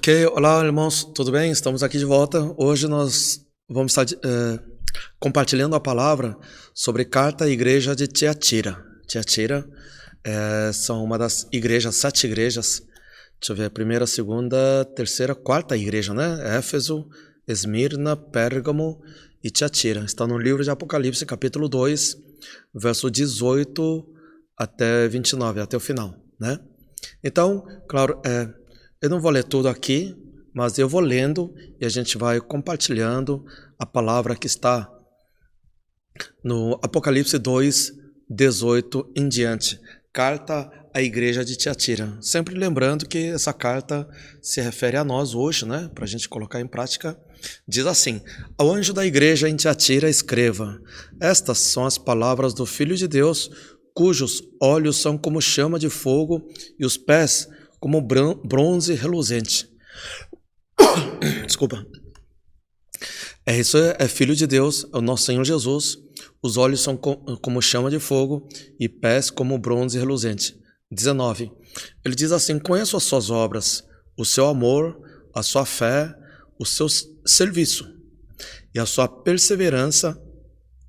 Ok, olá irmãos, tudo bem? Estamos aqui de volta. Hoje nós vamos estar compartilhando a palavra sobre carta à igreja de Tiatira. Tiatira são uma das igrejas, 7 igrejas. Deixa eu ver, primeira, segunda, terceira, quarta igreja, né? Éfeso, Esmirna, Pérgamo e Tiatira. Está no livro de Apocalipse, capítulo 2, verso 18 até 29, até o final, né? Então, claro, eu não vou ler tudo aqui, mas eu vou lendo e a gente vai compartilhando a palavra que está no Apocalipse 2, 18 em diante. Carta à igreja de Tiatira. Sempre lembrando que essa carta se refere a nós hoje, né? Para a gente colocar em prática. Diz assim: ao anjo da igreja em Tiatira escreva: estas são as palavras do Filho de Deus, cujos olhos são como chama de fogo e os pés como bronze reluzente. Desculpa. Isso é Filho de Deus, é o nosso Senhor Jesus. Os olhos são como chama de fogo e pés como bronze reluzente. 19. Ele diz assim: conheço as suas obras, o seu amor, a sua fé, o seu serviço e a sua perseverança,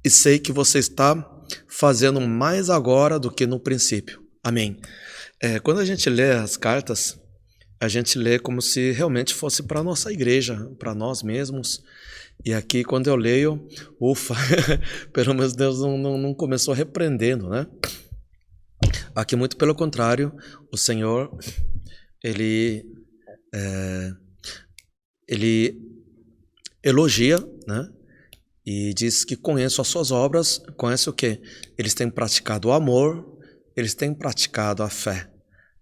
e sei que você está fazendo mais agora do que no princípio. Amém. Quando a gente lê as cartas, a gente lê como se realmente fosse para a nossa igreja, para nós mesmos. E aqui, quando eu leio, ufa, pelo menos Deus não começou repreendendo, né? Aqui, muito pelo contrário, o Senhor, ele elogia, né? E diz que conheço as suas obras. Conhece o quê? Eles têm praticado o amor, eles têm praticado a fé.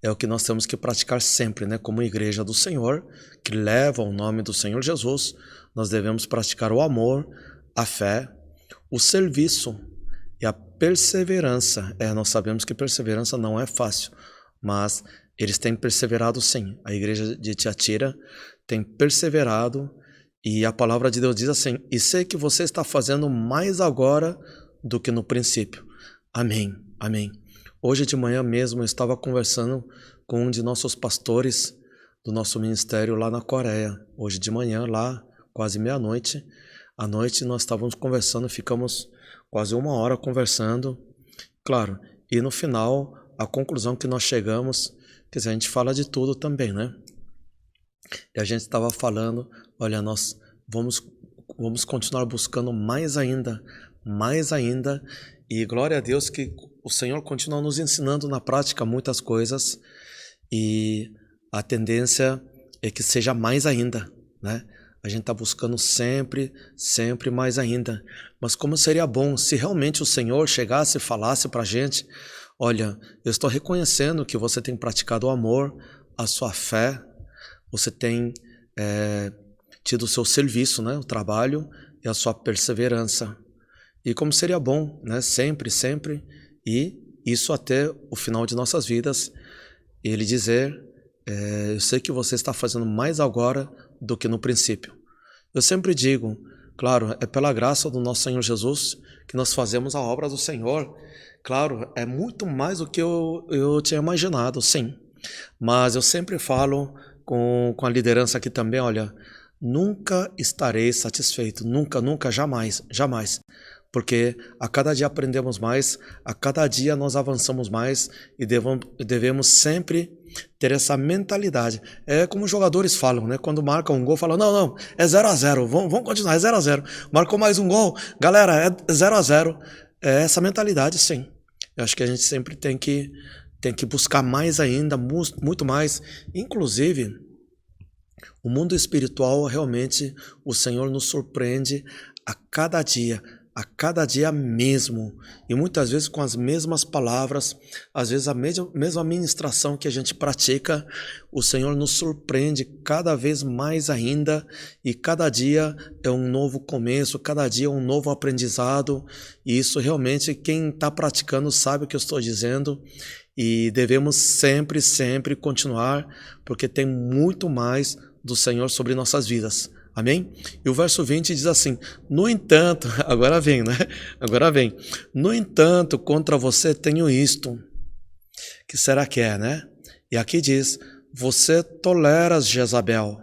É o que nós temos que praticar sempre, né? Como igreja do Senhor, que leva o nome do Senhor Jesus, nós devemos praticar o amor, a fé, o serviço e a perseverança. Nós sabemos que perseverança não é fácil, mas eles têm perseverado sim. A igreja de Tiatira tem perseverado e a palavra de Deus diz assim: e sei que você está fazendo mais agora do que no princípio. Amém, amém. Hoje de manhã mesmo eu estava conversando com um de nossos pastores do nosso ministério lá na Coreia. Hoje de manhã, lá, quase meia-noite, à noite nós estávamos conversando, ficamos quase 1 hora conversando. Claro, e no final, a conclusão que nós chegamos, quer dizer, a gente fala de tudo também, né? E a gente estava falando, olha, nós vamos continuar buscando mais ainda, e glória a Deus que o Senhor continua nos ensinando na prática muitas coisas e a tendência é que seja mais ainda, né? A gente está buscando sempre mais ainda. Mas como seria bom se realmente o Senhor chegasse e falasse para a gente: olha, eu estou reconhecendo que você tem praticado o amor, a sua fé, você tem tido o seu serviço, né? O trabalho e a sua perseverança. E como seria bom, né? Sempre, e isso até o final de nossas vidas, ele dizer: eu sei que você está fazendo mais agora do que no princípio. Eu sempre digo, claro, é pela graça do nosso Senhor Jesus que nós fazemos a obra do Senhor. Claro, é muito mais do que eu tinha imaginado, sim. Mas eu sempre falo com a liderança aqui também, olha, nunca estarei satisfeito, nunca, jamais. Porque a cada dia aprendemos mais, a cada dia nós avançamos mais e devemos sempre ter essa mentalidade. É como os jogadores falam, né? Quando marcam um gol, falam: não, é 0-0, vamos continuar, é 0-0. Marcou mais um gol, galera, é 0-0. É essa mentalidade, sim. Eu acho que a gente sempre tem que buscar mais ainda, muito mais. Inclusive, o mundo espiritual, realmente, o Senhor nos surpreende a cada dia mesmo, e muitas vezes com as mesmas palavras, às vezes a mesma ministração que a gente pratica, o Senhor nos surpreende cada vez mais ainda, e cada dia é um novo começo, cada dia é um novo aprendizado, e isso realmente quem está praticando sabe o que eu estou dizendo, e devemos sempre continuar, porque tem muito mais do Senhor sobre nossas vidas. Amém? E o verso 20 diz assim: no entanto, agora vem, né? No entanto, contra você tenho isto. Que será que é, né? E aqui diz: você tolera Jezabel,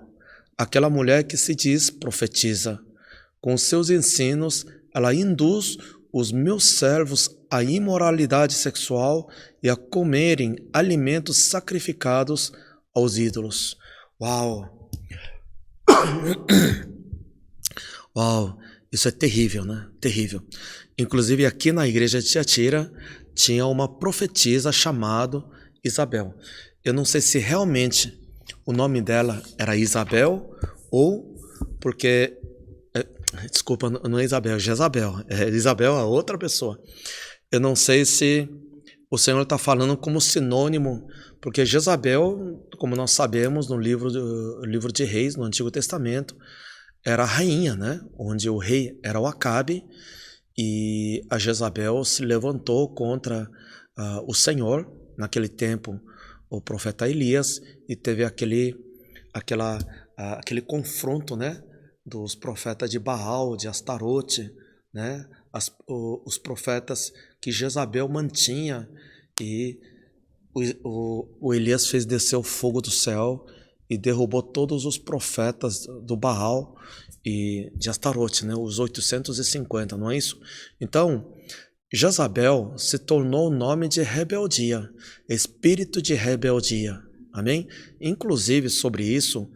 aquela mulher que se diz profetiza. Com seus ensinos, ela induz os meus servos à imoralidade sexual e a comerem alimentos sacrificados aos ídolos. Uau! Uau! Isso é terrível, né? Terrível. Inclusive aqui na igreja de Tiatira tinha uma profetisa chamada Isabel. Eu não sei se realmente o nome dela era Isabel ou porque... desculpa, não é Isabel, é Jezabel. Isabel é outra pessoa. Eu não sei se o Senhor está falando como sinônimo, porque Jezabel, como nós sabemos no livro de Reis, no Antigo Testamento, era a rainha, né? Onde o rei era o Acabe, e a Jezabel se levantou contra o Senhor, naquele tempo, o profeta Elias, e teve aquele confronto, né? Dos profetas de Baal, de Astarote, né? Os profetas que Jezabel mantinha, e o Elias fez descer o fogo do céu e derrubou todos os profetas do Baal e de Astarote, né? Os 850, não é isso? Então, Jezabel se tornou o nome de rebeldia, espírito de rebeldia, amém? Inclusive sobre isso,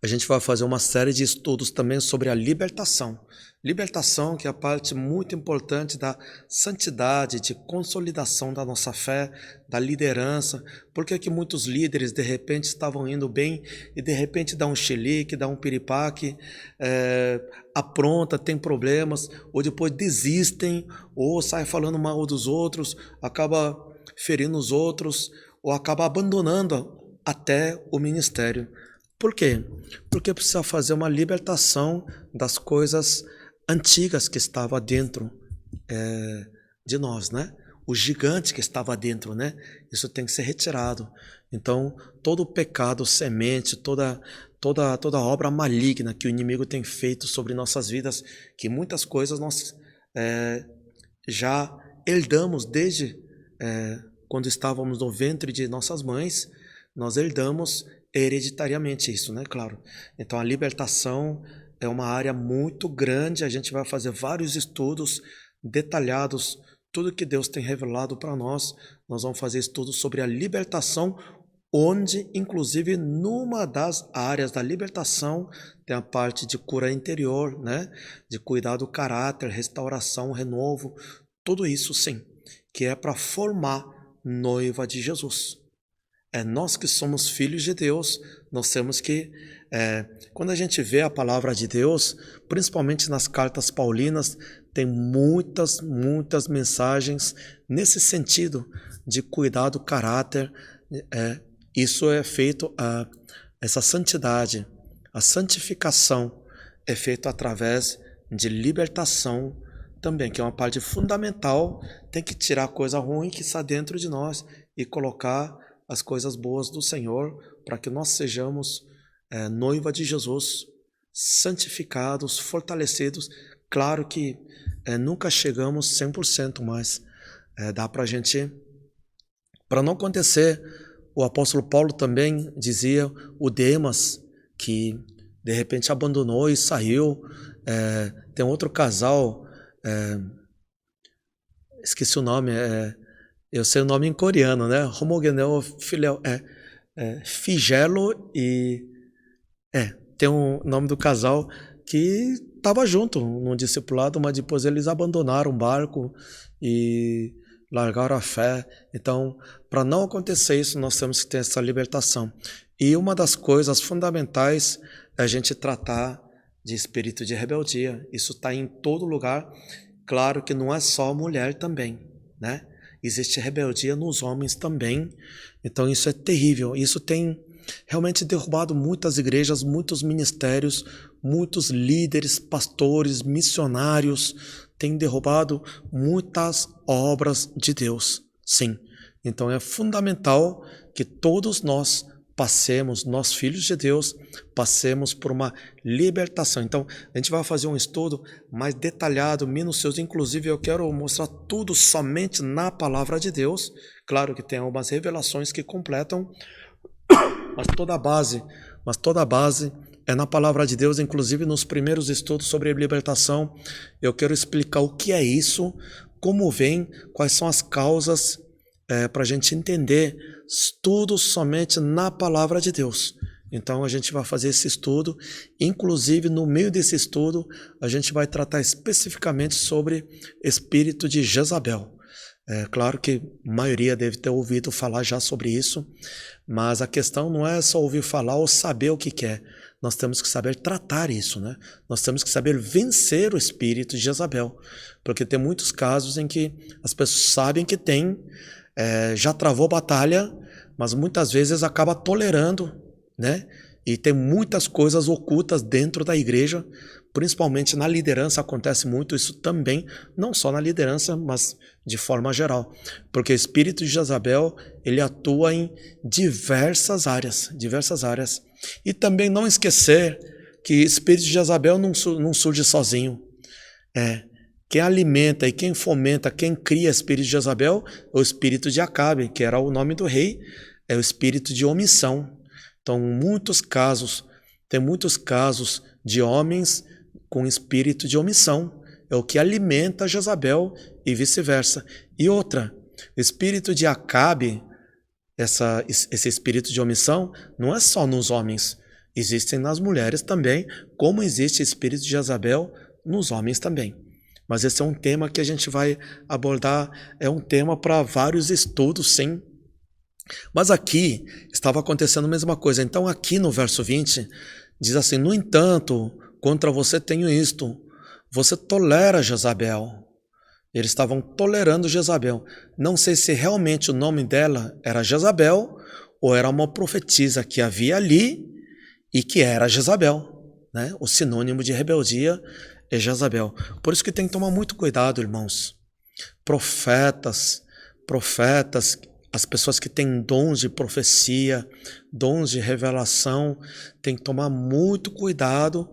a gente vai fazer uma série de estudos também sobre a libertação. Libertação, que é a parte muito importante da santidade, de consolidação da nossa fé, da liderança. Por que que muitos líderes de repente estavam indo bem e de repente dá um chilique, dá um piripaque, apronta, tem problemas, ou depois desistem, ou sai falando mal dos outros, acaba ferindo os outros, ou acaba abandonando até o ministério. Por quê? Porque precisa fazer uma libertação das coisas antigas que estava dentro de nós, né? O gigante que estava dentro, né? Isso tem que ser retirado. Então, todo o pecado, semente, toda obra maligna que o inimigo tem feito sobre nossas vidas, que muitas coisas nós já herdamos desde quando estávamos no ventre de nossas mães, nós herdamos hereditariamente isso, né? Claro. Então a libertação é uma área muito grande, a gente vai fazer vários estudos detalhados, tudo que Deus tem revelado para nós vamos fazer estudos sobre a libertação, onde inclusive numa das áreas da libertação tem a parte de cura interior, né? De cuidar do caráter, restauração, renovo, tudo isso sim, que é para formar noiva de Jesus. É nós que somos filhos de Deus, nós temos que, quando a gente vê a palavra de Deus, principalmente nas cartas paulinas, tem muitas mensagens nesse sentido de cuidar do caráter. Isso é feito, essa santidade, a santificação é feita através de libertação também, que é uma parte fundamental. Tem que tirar a coisa ruim que está dentro de nós e colocar as coisas boas do Senhor, para que nós sejamos noiva de Jesus, santificados, fortalecidos. Claro que nunca chegamos 100%, mas dá para a gente... Para não acontecer, o apóstolo Paulo também dizia, o Demas, que de repente abandonou e saiu. Tem outro casal, esqueci o nome, eu sei o nome em coreano, né? Homogeneo Filel, Figelo e... tem um nome do casal que estava junto no discipulado, mas depois eles abandonaram o barco e largaram a fé. Então, para não acontecer isso, nós temos que ter essa libertação. E uma das coisas fundamentais é a gente tratar de espírito de rebeldia. Isso está em todo lugar. Claro que não é só mulher também, né? Existe rebeldia nos homens também. Então isso é terrível. Isso tem realmente derrubado muitas igrejas, muitos ministérios, muitos líderes, pastores, missionários. Tem derrubado muitas obras de Deus. Sim. Então é fundamental que todos nós nós filhos de Deus, passemos por uma libertação. Então, a gente vai fazer um estudo mais detalhado, minucioso. Inclusive, eu quero mostrar tudo somente na palavra de Deus. Claro que tem algumas revelações que completam, mas toda a base é na palavra de Deus. Inclusive, nos primeiros estudos sobre libertação, eu quero explicar o que é isso, como vem, quais são as causas, para a gente entender tudo somente na palavra de Deus. Então a gente vai fazer esse estudo, inclusive no meio desse estudo a gente vai tratar especificamente sobre espírito de Jezabel. É claro que a maioria deve ter ouvido falar já sobre isso, mas a questão não é só ouvir falar ou saber o que quer. Nós temos que saber tratar isso, né? Nós temos que saber vencer o espírito de Jezabel, porque tem muitos casos em que as pessoas sabem que tem, já travou batalha, mas muitas vezes acaba tolerando, né? E tem muitas coisas ocultas dentro da igreja, principalmente na liderança acontece muito isso também, não só na liderança, mas de forma geral. Porque o espírito de Jezabel, ele atua em diversas áreas. E também não esquecer que o espírito de Jezabel não surge sozinho. Quem alimenta e quem fomenta, quem cria o espírito de Jezabel é o espírito de Acabe, que era o nome do rei, é o espírito de omissão. Então, tem muitos casos de homens com espírito de omissão. É o que alimenta Jezabel e vice-versa. E outra, o espírito de Acabe, esse espírito de omissão, não é só nos homens. Existem nas mulheres também, como existe o espírito de Jezabel nos homens também. Mas esse é um tema que a gente vai abordar, é um tema para vários estudos, sim. Mas aqui estava acontecendo a mesma coisa. Então aqui no verso 20, diz assim: no entanto, contra você tenho isto, você tolera Jezabel. Eles estavam tolerando Jezabel. Não sei se realmente o nome dela era Jezabel ou era uma profetisa que havia ali e que era Jezabel, né? O sinônimo de rebeldia é Jezabel. Por isso que tem que tomar muito cuidado, irmãos. Profetas, as pessoas que têm dons de profecia, dons de revelação, tem que tomar muito cuidado.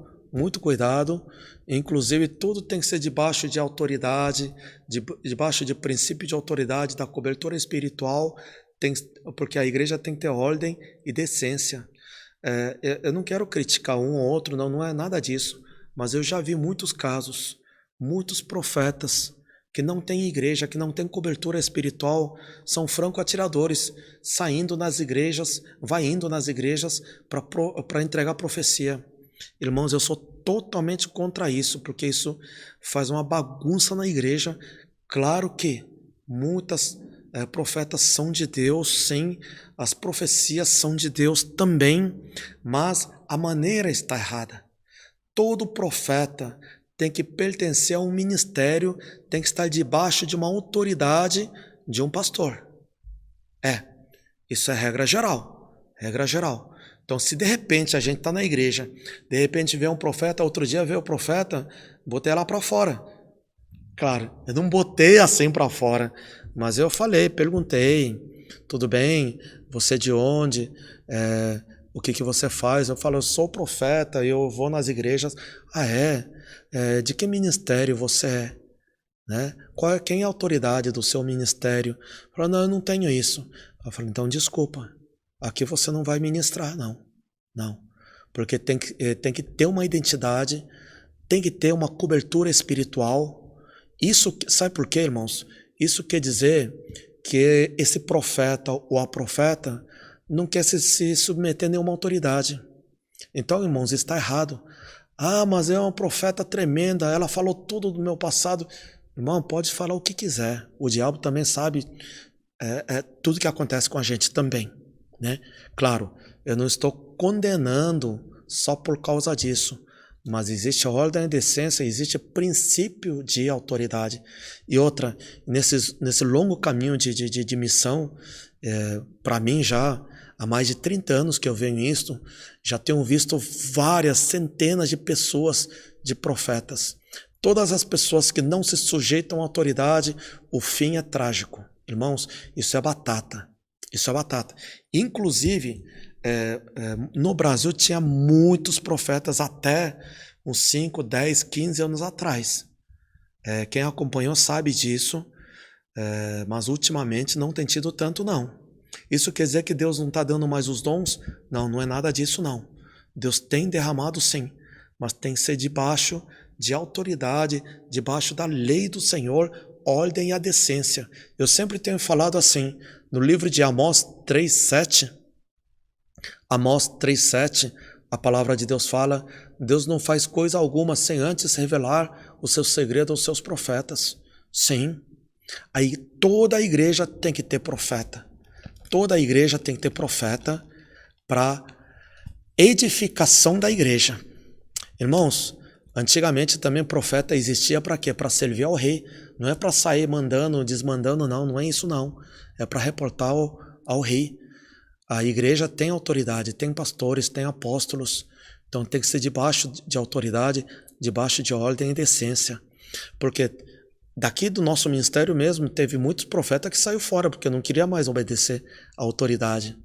Inclusive tudo tem que ser debaixo de autoridade, debaixo de princípio de autoridade, da cobertura espiritual, porque a igreja tem que ter ordem e decência. Eu não quero criticar um ou outro, não é nada disso, mas eu já vi muitos casos, muitos profetas que não têm igreja, que não têm cobertura espiritual, são franco-atiradores, saindo nas igrejas, indo nas igrejas para entregar profecia. Irmãos, eu sou totalmente contra isso, porque isso faz uma bagunça na igreja. Claro que muitas profetas são de Deus, sim, as profecias são de Deus também, mas a maneira está errada. Todo profeta tem que pertencer a um ministério, tem que estar debaixo de uma autoridade de um pastor. Isso é regra geral. Então, se de repente a gente está na igreja, de repente vê um profeta, outro dia vê o profeta, botei lá para fora. Claro, eu não botei assim para fora, mas eu perguntei, tudo bem, você de onde? O que você faz? Eu falo, eu sou profeta, eu vou nas igrejas. De que ministério você é? Né? Quem é a autoridade do seu ministério? Eu falo, não, eu não tenho isso. Eu falo, então desculpa, aqui você não vai ministrar, não. Porque tem que ter uma identidade, tem que ter uma cobertura espiritual. Isso, sabe por quê, irmãos? Isso quer dizer que esse profeta ou a profeta não quer se submeter a nenhuma autoridade. Então, irmãos, está errado. Mas é uma profeta tremenda, ela falou tudo do meu passado. Irmão, pode falar o que quiser. O diabo também sabe tudo que acontece com a gente também, né? Claro, eu não estou condenando só por causa disso, mas existe ordem e decência, existe princípio de autoridade. E outra, nesse longo caminho de missão, para mim já há mais de 30 anos que eu venho isto, já tenho visto várias centenas de pessoas, de profetas. Todas as pessoas que não se sujeitam à autoridade, o fim é trágico. Irmãos, isso é batata. Inclusive, no Brasil tinha muitos profetas até uns 5, 10, 15 anos atrás. Quem acompanhou sabe disso, mas ultimamente não tem tido tanto não. Isso quer dizer que Deus não está dando mais os dons? Não, não é nada disso não. Deus tem derramado sim, mas tem que ser debaixo de autoridade, debaixo da lei do Senhor, ordem e a decência. Eu sempre tenho falado assim, no livro de Amós 3:7, a palavra de Deus fala, Deus não faz coisa alguma sem antes revelar o seu segredo aos seus profetas. Sim, aí toda a igreja tem que ter profeta. Toda a igreja tem que ter profeta para edificação da igreja. Irmãos, antigamente também profeta existia para quê? Para servir ao rei. Não é para sair mandando, desmandando, não é isso não. É para reportar ao rei. A igreja tem autoridade, tem pastores, tem apóstolos. Então tem que ser debaixo de autoridade, debaixo de ordem e decência. Porque daqui do nosso ministério mesmo, teve muitos profetas que saiu fora, porque não queria mais obedecer à autoridade.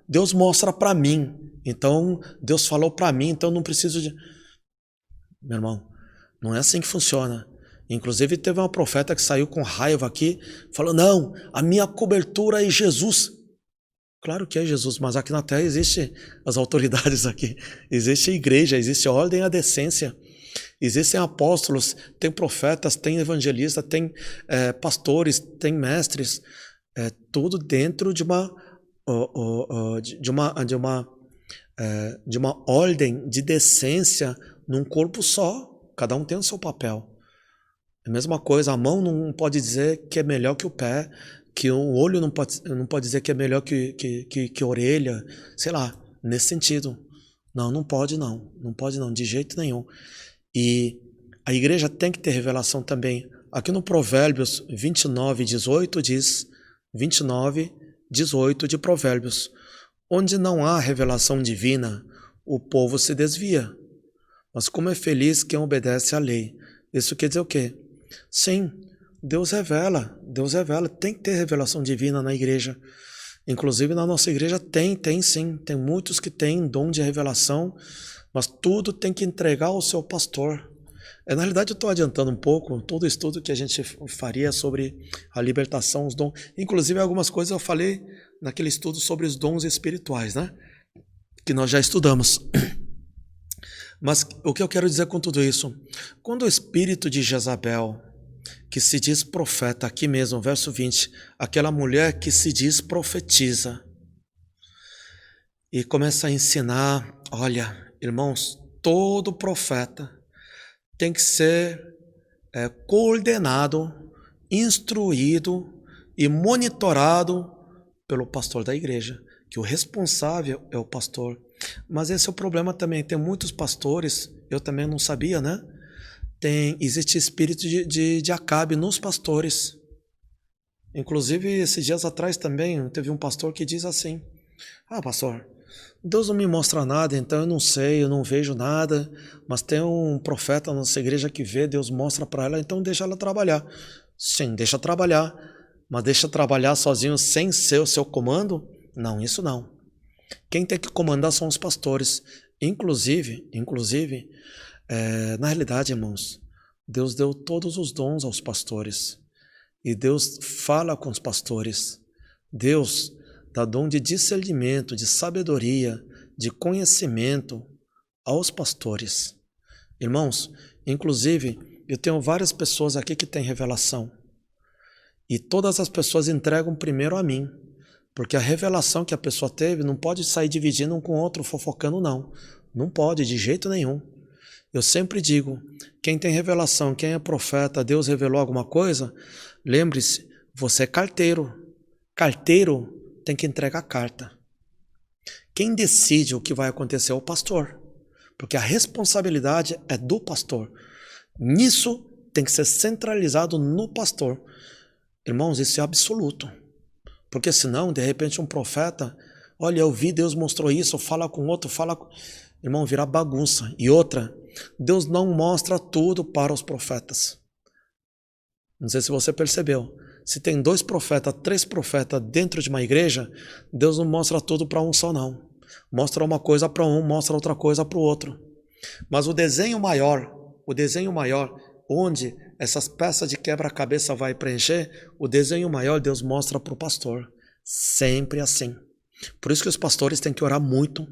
Deus mostra para mim, então Deus falou para mim, então não preciso de... Meu irmão, não é assim que funciona. Inclusive teve uma profeta que saiu com raiva aqui, falou, não, a minha cobertura é Jesus. Claro que é Jesus, mas aqui na terra existe as autoridades aqui, existe a igreja, existe a ordem e a decência. Existem apóstolos, tem profetas, tem evangelistas, tem pastores, tem mestres, tudo dentro de uma ordem de decência num corpo só. Cada um tem o seu papel. É a mesma coisa, a mão não pode dizer que é melhor que o pé, que o olho não pode dizer que é melhor que a orelha, sei lá, nesse sentido. Não pode não, de jeito nenhum. E a igreja tem que ter revelação também. Aqui no Provérbios 29:18 diz, 29:18 de Provérbios, onde não há revelação divina, o povo se desvia. Mas como é feliz quem obedece à lei. Isso quer dizer o quê? Sim, Deus revela, tem que ter revelação divina na igreja. Inclusive na nossa igreja tem sim, tem muitos que têm dom de revelação, mas tudo tem que entregar ao seu pastor. Na realidade eu estou adiantando um pouco todo o estudo que a gente faria sobre a libertação, os dons. Inclusive algumas coisas eu falei naquele estudo sobre os dons espirituais, né? Que nós já estudamos. Mas o que eu quero dizer com tudo isso? Quando o espírito de Jezabel, que se diz profeta, aqui mesmo, verso 20, aquela mulher que se diz profetiza, e começa a ensinar, olha, irmãos, todo profeta tem que ser coordenado, instruído e monitorado pelo pastor da igreja, que o responsável é o pastor. Mas esse é o problema também, tem muitos pastores, eu também não sabia, né? Existe espírito de Acabe nos pastores. Inclusive, esses dias atrás também, teve um pastor que diz assim, pastor, Deus não me mostra nada, então eu não sei, eu não vejo nada, mas tem um profeta na nossa igreja que vê, Deus mostra para ela, então deixa ela trabalhar. Sim, deixa trabalhar, mas deixa trabalhar sozinho sem ser o seu comando? Não, isso não. Quem tem que comandar são os pastores. Inclusive, na realidade, irmãos, Deus deu todos os dons aos pastores. E Deus fala com os pastores. Deus dá dom de discernimento, de sabedoria, de conhecimento aos pastores. Irmãos, inclusive, eu tenho várias pessoas aqui que têm revelação. E todas as pessoas entregam primeiro a mim. Porque a revelação que a pessoa teve não pode sair dividindo um com o outro, fofocando, não. Não pode, de jeito nenhum. Eu sempre digo, quem tem revelação, quem é profeta, Deus revelou alguma coisa, lembre-se, você é carteiro. Carteiro tem que entregar carta. Quem decide o que vai acontecer é o pastor. Porque a responsabilidade é do pastor. Nisso tem que ser centralizado no pastor. Irmãos, isso é absoluto. Porque senão, de repente, um profeta, olha, eu vi, Deus mostrou isso, fala com outro, irmão, vira bagunça. E outra, Deus não mostra tudo para os profetas. Não sei se você percebeu. Se tem 2 profetas, 3 profetas dentro de uma igreja, Deus não mostra tudo para um só, não. Mostra uma coisa para um, mostra outra coisa para o outro. Mas o desenho maior, onde essas peças de quebra-cabeça vai preencher, o desenho maior Deus mostra para o pastor. Sempre assim. Por isso que os pastores têm que orar muito,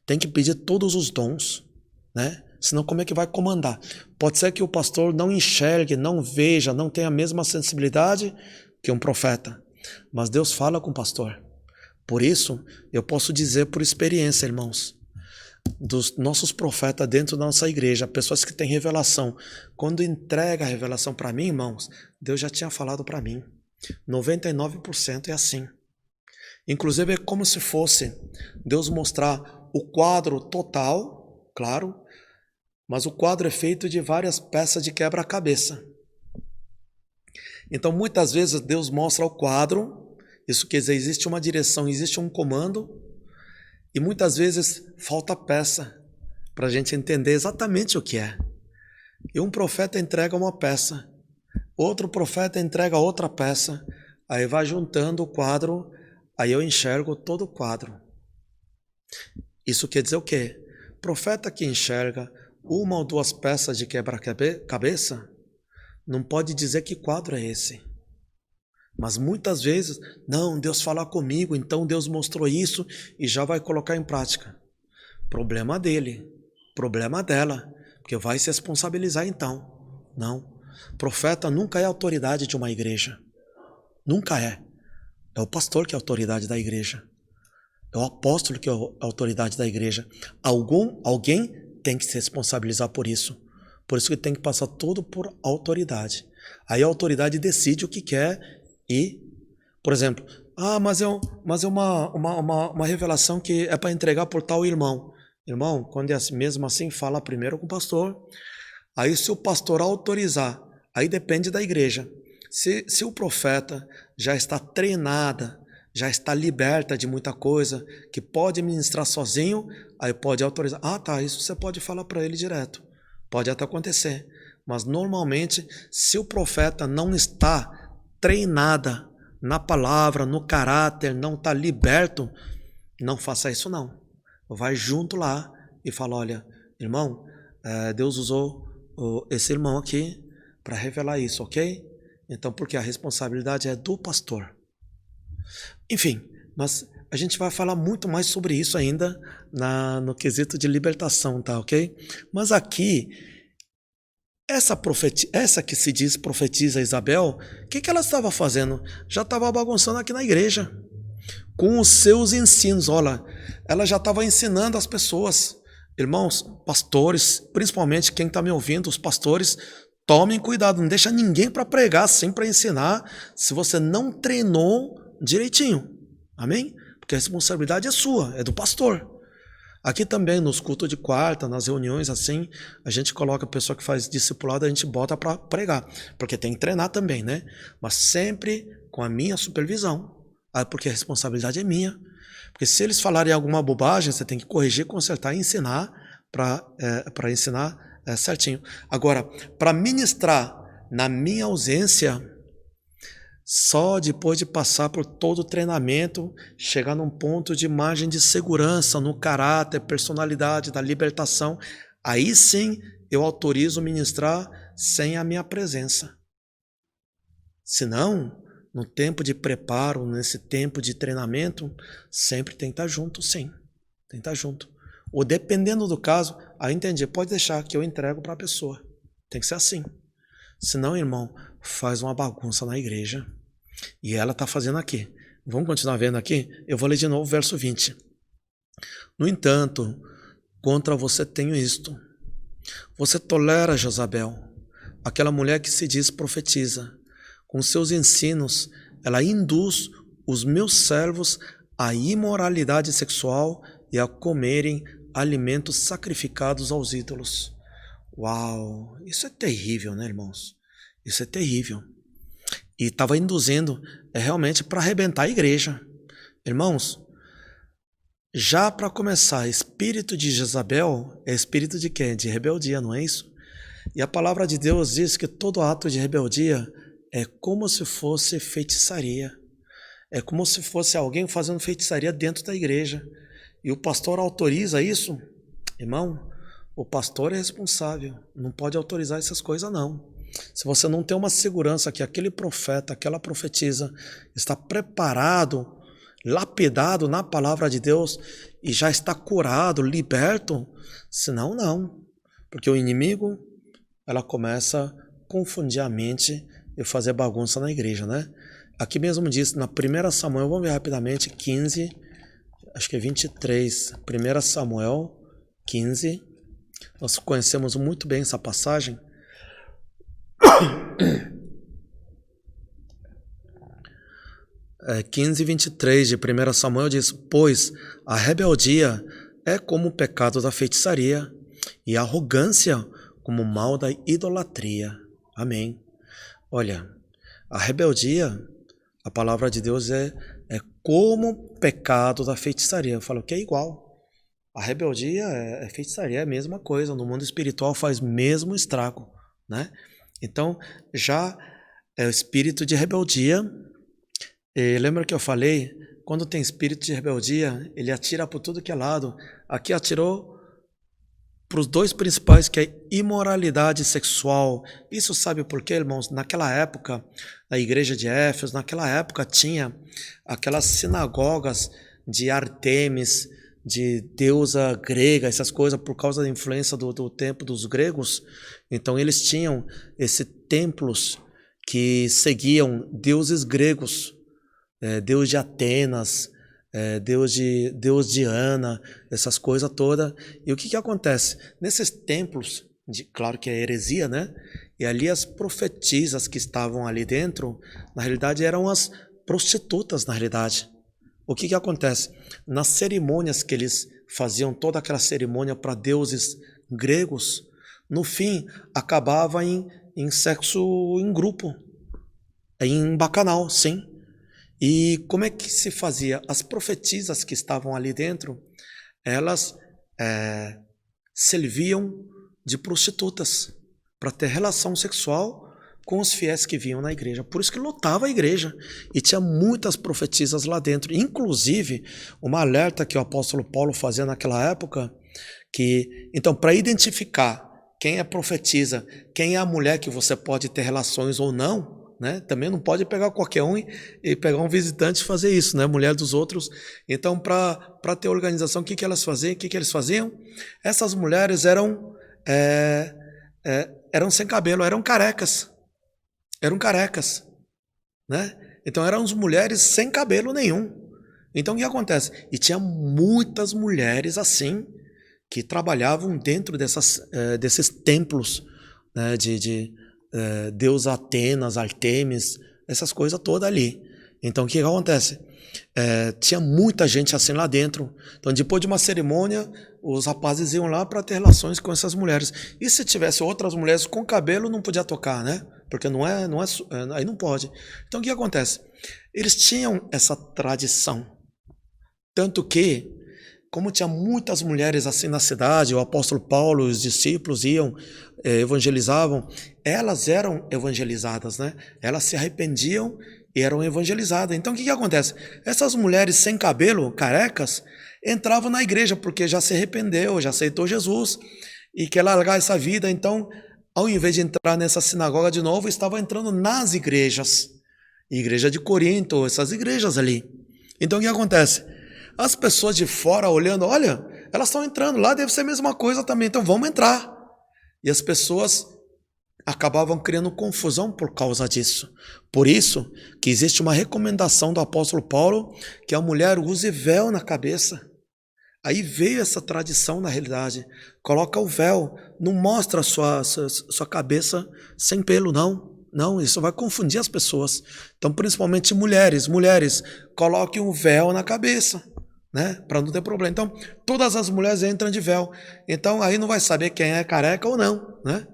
têm que pedir todos os dons, né? Senão como é que vai comandar? Pode ser que o pastor não enxergue, não veja, não tenha a mesma sensibilidade que um profeta. Mas Deus fala com o pastor. Por isso, eu posso dizer por experiência, irmãos, dos nossos profetas dentro da nossa igreja, pessoas que têm revelação. Quando entrega a revelação para mim, irmãos, Deus já tinha falado para mim. 99% é assim. Inclusive é como se fosse Deus mostrar o quadro total, claro, mas o quadro é feito de várias peças de quebra-cabeça. Então muitas vezes Deus mostra o quadro, isso quer dizer, existe uma direção, existe um comando, e muitas vezes falta peça para a gente entender exatamente o que é. E um profeta entrega uma peça, outro profeta entrega outra peça, aí vai juntando o quadro, aí eu enxergo todo o quadro. Isso quer dizer o quê? Profeta que enxerga uma ou 2 peças de quebra-cabeça não pode dizer que quadro é esse. Mas muitas vezes, não, Deus fala comigo, então Deus mostrou isso e já vai colocar em prática. Problema dele, problema dela, porque vai se responsabilizar então. Não, profeta nunca é autoridade de uma igreja. Nunca é. É o pastor que é a autoridade da igreja. É o apóstolo que é a autoridade da igreja. Alguém tem que se responsabilizar por isso. Por isso que tem que passar tudo por autoridade. Aí a autoridade decide o que quer e, por exemplo, mas é uma revelação que é para entregar por tal irmão. Irmão, quando é mesmo assim, fala primeiro com o pastor. Aí se o pastor autorizar, aí depende da igreja. Se o profeta já está treinada, já está liberta de muita coisa, que pode ministrar sozinho, aí pode autorizar. Isso você pode falar para ele direto. Pode até acontecer. Mas normalmente, se o profeta não está treinada na palavra, no caráter, não está liberto, não faça isso não. Vai junto lá e fala, olha, irmão, Deus usou esse irmão aqui para revelar isso, ok? Então, porque a responsabilidade é do pastor. Enfim, mas a gente vai falar muito mais sobre isso ainda no quesito de libertação, tá, ok? Mas aqui, essa que se diz profetiza Isabel, o que ela estava fazendo? Já estava bagunçando aqui na igreja, com os seus ensinos. Olha, ela já estava ensinando as pessoas. Irmãos, pastores, principalmente quem está me ouvindo, os pastores, tomem cuidado, não deixa ninguém para pregar assim, para ensinar, se você não treinou direitinho. Amém? Porque a responsabilidade é sua, é do pastor. Aqui também, nos cultos de quarta, nas reuniões assim, a gente coloca a pessoa que faz discipulado, a gente bota para pregar, porque tem que treinar também, né? Mas sempre com a minha supervisão, porque a responsabilidade é minha. Porque se eles falarem alguma bobagem, você tem que corrigir, consertar e ensinar para ensinar certinho. Agora, para ministrar na minha ausência, só depois de passar por todo o treinamento, chegar num ponto de margem de segurança no caráter, personalidade, da libertação, aí sim eu autorizo ministrar sem a minha presença. Senão, no tempo de preparo, nesse tempo de treinamento, sempre tem que estar junto, sim. Tem que estar junto. Ou dependendo do caso, aí entendi, pode deixar que eu entrego para a pessoa. Tem que ser assim. Senão, irmão, faz uma bagunça na igreja. E ela está fazendo aqui. Vamos continuar vendo aqui? Eu vou ler de novo o verso 20. No entanto, contra você tenho isto. Você tolera Jezabel, aquela mulher que se diz profetiza. Com seus ensinos, ela induz os meus servos à imoralidade sexual e a comerem alimentos sacrificados aos ídolos. Uau, isso é terrível, né, irmãos? Isso é terrível. E estava induzindo realmente para arrebentar a igreja. Irmãos, já para começar, espírito de Jezabel é espírito de quê? De rebeldia, não é isso? E a palavra de Deus diz que todo ato de rebeldia é como se fosse feitiçaria. É como se fosse alguém fazendo feitiçaria dentro da igreja. E o pastor autoriza isso? Irmão, o pastor é responsável. Não pode autorizar essas coisas, não. Se você não tem uma segurança que aquele profeta, aquela profetisa está preparado, lapidado na palavra de Deus e já está curado, liberto, senão não. Porque o inimigo, ela começa a confundir a mente e fazer bagunça na igreja, né? Aqui mesmo diz, na 1 Samuel, vamos ver rapidamente, 15, acho que é 23, 1 Samuel 15, nós conhecemos muito bem essa passagem. 15, 23 de 1 Samuel diz: pois a rebeldia é como o pecado da feitiçaria, e a arrogância como o mal da idolatria. Amém. Olha, a rebeldia, a palavra de Deus é como o pecado da feitiçaria. Eu falo que é igual. A rebeldia é feitiçaria, é a mesma coisa. No mundo espiritual faz mesmo estrago, né? Então, já é o espírito de rebeldia. Lembra que eu falei? Quando tem espírito de rebeldia, ele atira por tudo que é lado. Aqui atirou para os dois principais, que é imoralidade sexual. Isso sabe por quê, irmãos? Naquela época, na igreja de Éfeso, naquela época tinha aquelas sinagogas de Artemis, de deusa grega, essas coisas, por causa da influência do tempo dos gregos. Então eles tinham esses templos que seguiam deuses gregos, Deus de Atenas, Deus de Diana, essas coisas todas. E o que acontece? Nesses templos, claro que é heresia, né? E ali as profetisas que estavam ali dentro, na realidade eram as prostitutas, na realidade. O que acontece? Nas cerimônias que eles faziam, toda aquela cerimônia para deuses gregos, no fim acabava em sexo em grupo, em bacanal, sim. E como é que se fazia? As profetisas que estavam ali dentro, elas serviam de prostitutas para ter relação sexual com os fiéis que vinham na igreja. Por isso que lotava a igreja. E tinha muitas profetisas lá dentro. Inclusive, uma alerta que o apóstolo Paulo fazia naquela época, que, então, para identificar quem é profetisa, quem é a mulher que você pode ter relações ou não, né? Também não pode pegar qualquer um e pegar um visitante e fazer isso, né? Mulher dos outros. Então, para ter organização, o que elas faziam? O que eles faziam? Essas mulheres eram sem cabelo, eram carecas. Eram carecas, né? Então eram as mulheres sem cabelo nenhum. Então o que acontece? E tinha muitas mulheres assim que trabalhavam dentro desses templos, né, de Deus Atenas, Artemis, essas coisas todas ali. Então o que acontece? Tinha muita gente assim lá dentro. Então depois de uma cerimônia, os rapazes iam lá para ter relações com essas mulheres. E se tivesse outras mulheres com cabelo, não podia tocar, né? Porque não é, aí não pode. Então o que acontece? Eles tinham essa tradição. Tanto que, como tinha muitas mulheres assim na cidade, o apóstolo Paulo, os discípulos iam, evangelizavam, elas eram evangelizadas, né? Elas se arrependiam e eram evangelizadas. Então o que acontece? Essas mulheres sem cabelo, carecas, entravam na igreja porque já se arrependeu, já aceitou Jesus e quer largar essa vida. Então, ao invés de entrar nessa sinagoga de novo, estava entrando nas igrejas. Igreja de Corinto, essas igrejas ali. Então o que acontece? As pessoas de fora olhando, olha, elas estão entrando, lá deve ser a mesma coisa também, então vamos entrar. E as pessoas acabavam criando confusão por causa disso. Por isso que existe uma recomendação do apóstolo Paulo que a mulher use véu na cabeça. Aí veio essa tradição na realidade. Coloca o véu, não mostra a sua cabeça sem pelo, não. Não, isso vai confundir as pessoas. Então, principalmente mulheres, coloquem um véu na cabeça, né? Para não ter problema. Então, todas as mulheres entram de véu. Então, aí não vai saber quem é careca ou não, né?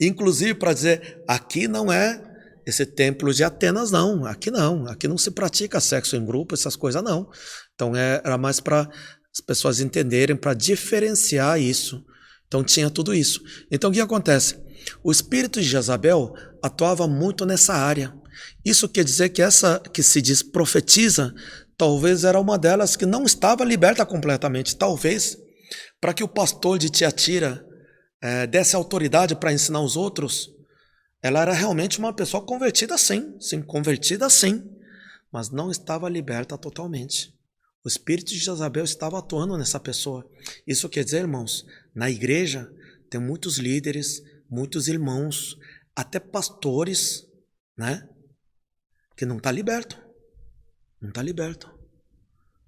Inclusive, para dizer, aqui não é esse templo de Atenas, não. Aqui não se pratica sexo em grupo, essas coisas não. Então era mais para as pessoas entenderem, para diferenciar isso. Então tinha tudo isso. Então o que acontece? O espírito de Jezabel atuava muito nessa área. Isso quer dizer que essa que se diz profetiza, talvez era uma delas que não estava liberta completamente. Talvez, para que o pastor de Tiatira desse autoridade para ensinar os outros, ela era realmente uma pessoa convertida sim, convertida sim, mas não estava liberta totalmente. O espírito de Jezabel estava atuando nessa pessoa. Isso quer dizer, irmãos, na igreja tem muitos líderes, muitos irmãos, até pastores, né? Que não está liberto. Não está liberto.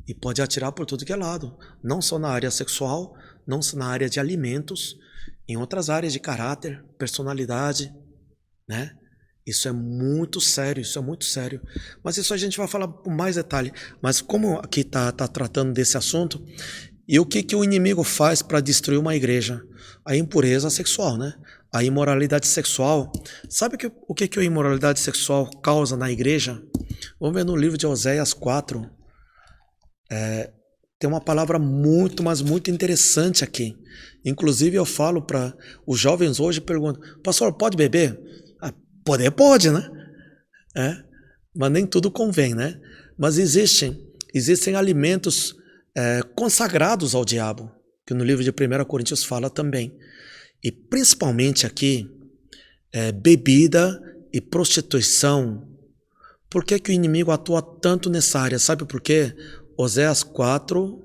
E pode atirar por tudo que é lado. Não só na área sexual, não só na área de alimentos, em outras áreas de caráter, personalidade, né? Isso é muito sério, isso é muito sério. Mas isso a gente vai falar com mais detalhe. Mas como aqui está tratando desse assunto, e o que o inimigo faz para destruir uma igreja? A impureza sexual, né? A imoralidade sexual. Sabe o que a imoralidade sexual causa na igreja? Vamos ver no livro de Oséias 4. Tem uma palavra muito, mas muito interessante aqui. Inclusive eu falo para os jovens hoje, perguntam, pastor, pode beber? Poder pode, né? Mas nem tudo convém, né? Mas existem alimentos consagrados ao diabo, que no livro de 1 Coríntios fala também. E principalmente aqui, bebida e prostituição. Por que o inimigo atua tanto nessa área? Sabe por quê? Oséias 4,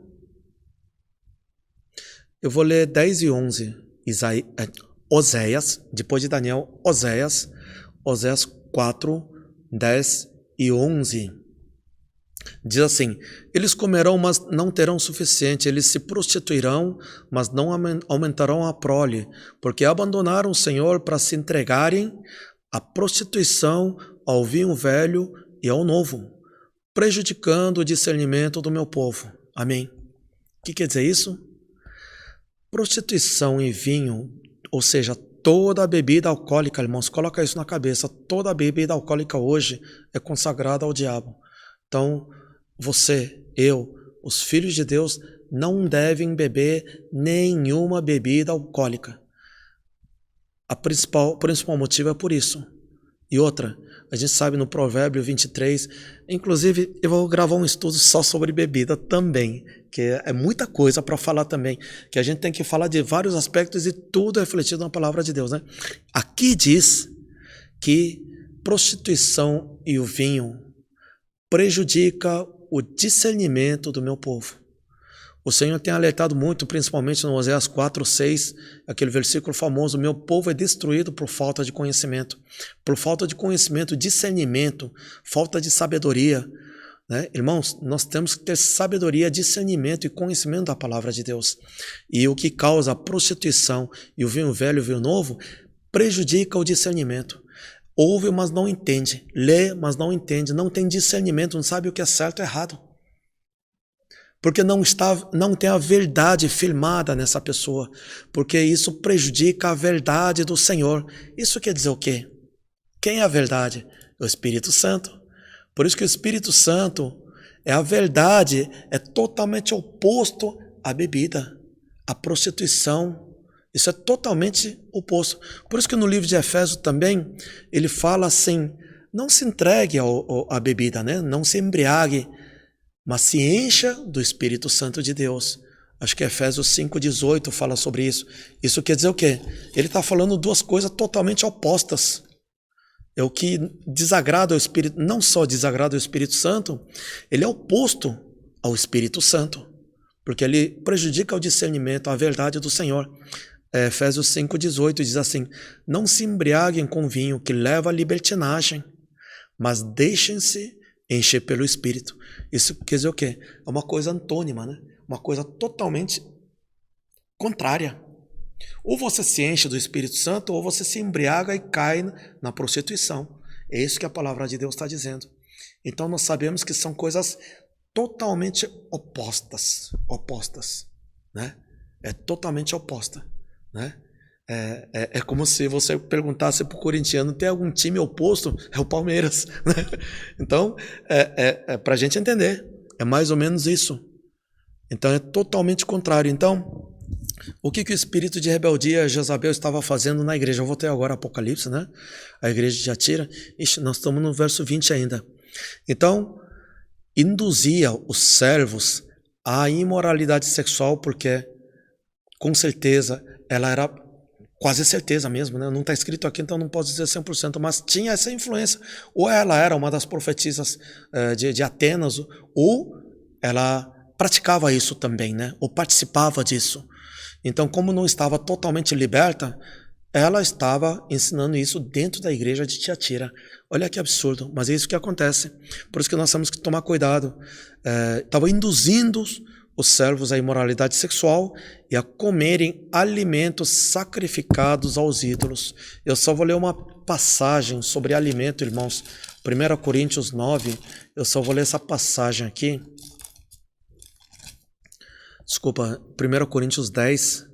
eu vou ler 10 e 11. Oséias, depois de Daniel, Oséias 4, 10 e 11. Diz assim, eles comerão, mas não terão suficiente, eles se prostituirão, mas não aumentarão a prole, porque abandonaram o Senhor para se entregarem à prostituição, ao vinho velho e ao novo, prejudicando o discernimento do meu povo. Amém. O que quer dizer isso? Prostituição e vinho, ou seja, toda a bebida alcoólica, irmãos, coloca isso na cabeça, toda a bebida alcoólica hoje é consagrada ao diabo. Então, você, eu, os filhos de Deus não devem beber nenhuma bebida alcoólica. O principal motivo é por isso. E outra, a gente sabe no Provérbio 23, inclusive eu vou gravar um estudo só sobre bebida também, que é muita coisa para falar também, que a gente tem que falar de vários aspectos e tudo é refletido na palavra de Deus, né? Aqui diz que prostituição e o vinho prejudica o discernimento do meu povo. O Senhor tem alertado muito, principalmente no Oséias 4, 6, aquele versículo famoso, meu povo é destruído por falta de conhecimento. Por falta de conhecimento, discernimento, falta de sabedoria. Né? Irmãos, nós temos que ter sabedoria, discernimento e conhecimento da palavra de Deus. E o que causa a prostituição e o vinho velho e o vinho novo prejudica o discernimento. Ouve, mas não entende. Lê, mas não entende. Não tem discernimento, não sabe o que é certo e errado. Porque não tem a verdade firmada nessa pessoa. Porque isso prejudica a verdade do Senhor. Isso quer dizer o quê? Quem é a verdade? É o Espírito Santo. Por isso que o Espírito Santo é a verdade, é totalmente oposto à bebida, à prostituição. Isso é totalmente oposto. Por isso que no livro de Efésios também, ele fala assim, não se entregue à bebida, né? Não se embriague, mas se encha do Espírito Santo de Deus. Acho que Efésios 5,18 fala sobre isso. Isso quer dizer o quê? Ele está falando duas coisas totalmente opostas. É o que desagrada ao Espírito, não só desagrada ao Espírito Santo, ele é oposto ao Espírito Santo, porque ele prejudica o discernimento, a verdade do Senhor. Efésios 5,18 diz assim, não se embriaguem com vinho que leva à libertinagem, mas deixem-se encher pelo Espírito. Isso quer dizer o quê? É uma coisa antônima, né? Uma coisa totalmente contrária. Ou você se enche do Espírito Santo, ou você se embriaga e cai na prostituição. É isso que a palavra de Deus está dizendo. Então nós sabemos que são coisas totalmente opostas, né? É totalmente oposta, né? É como se você perguntasse para o corintiano, tem algum time oposto? É o Palmeiras, né? Então, para a gente entender, é mais ou menos isso. Então, é totalmente contrário. Então, O que o espírito de rebeldia Jezabel estava fazendo na igreja? Eu voltei agora a Apocalipse, né? A igreja de Tiatira. Ixi, nós estamos no verso 20 ainda. Então, induzia os servos à imoralidade sexual, porque, com certeza, ela era quase certeza mesmo, né? Não está escrito aqui, então não posso dizer 100%, mas tinha essa influência. Ou ela era uma das profetisas de Atenas, ou ela praticava isso também, né? Ou participava disso. Então, como não estava totalmente liberta, ela estava ensinando isso dentro da igreja de Tiatira. Olha que absurdo, mas é isso que acontece. Por isso que nós temos que tomar cuidado. Estava induzindo os servos à imoralidade sexual e a comerem alimentos sacrificados aos ídolos. Eu só vou ler uma passagem sobre alimento, irmãos. 1 Coríntios 9, eu só vou ler essa passagem aqui. Desculpa, 1 Coríntios 10.